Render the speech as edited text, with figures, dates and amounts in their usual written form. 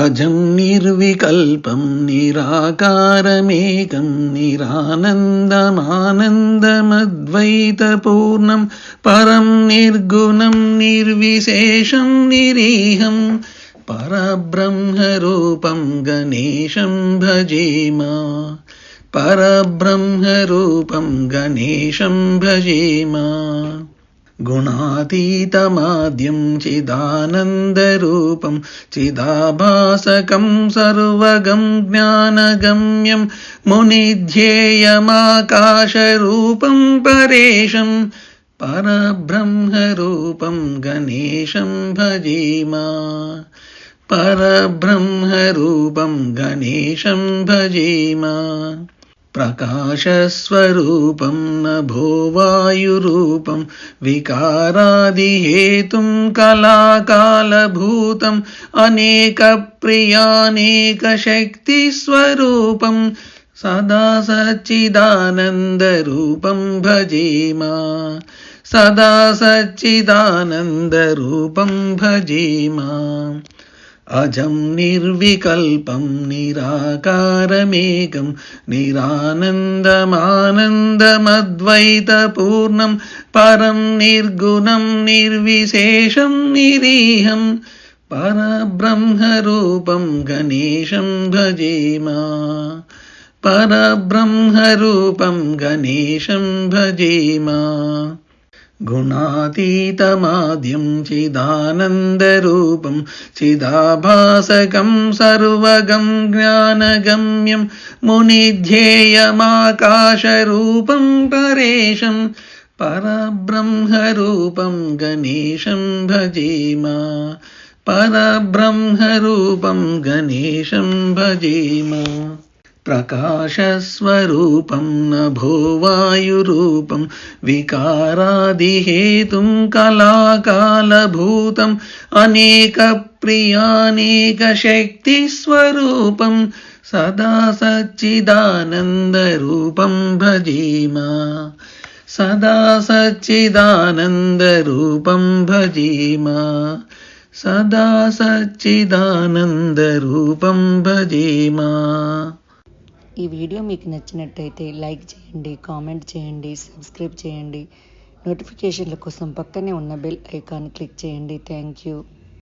अजं निर्विकल्पं निराकारमेकं निरानन्दमानन्दमद्वैतपूर्णं परं निर्गुणं निर्विशेषं निरीहं परब्रह्मरूपं गणेशं भजेम। परब्रह्मरूपं गणेशं भजेम। गुणातीतमाद्यं चिदानन्दरूपं चिदाभासकं सर्वगं ज्ञानगम्यं मुनिध्येयमाकाशरूपं परेशं परब्रह्मरूपं गणेशं भजेम। परब्रह्मरूपं गणेशं भजेम। प्रकाशस्वरूपं नभो वायुरूपं विकारादिहेतुं कलाकालभूतम् अनेकप्रियानेकशक्तिस्वरूपं सदा सच्चिदानन्दरूपं भजेम। सदा सच्चिदानन्दरूपं भजेम। अजं निर्विकल्पं निराकारमेकं निरानन्दमानन्दमद्वैतपूर्णं परं निर्गुणं निर्विशेषं निरीहं परब्रह्मरूपं गणेशं भजेम। परब्रह्मरूपं गणेशं भजेम। गुणातीतमाद्यं चिदानन्दरूपं चिदाभासकं सर्वगं ज्ञानगम्यं मुनिध्येयमाकाशरूपं परेशं परब्रह्मरूपं गणेशं भजेम। परब्रह्मरूपं गणेशं भजेम। प्रकाशस्वरूपं नभो वायुरूपं विकारादिहेतुं कलाकालभूतम् अनेकप्रियानेकशक्तिस्वरूपं सदा सच्चिदानन्दरूपं भजेम। सदा सच्चिदानन्दरूपं भजेम। सदा सच्चिदानन्दरूपं भजेम। ఈ వీడియో మీకు నచ్చినట్టయితే లైక్ చేయండి, కామెంట్ చేయండి, సబ్స్క్రైబ్ చేయండి. నోటిఫికేషన్ల కోసం పక్కనే ఉన్న బెల్ ఐకాన్ క్లిక్ చేయండి. Thank you.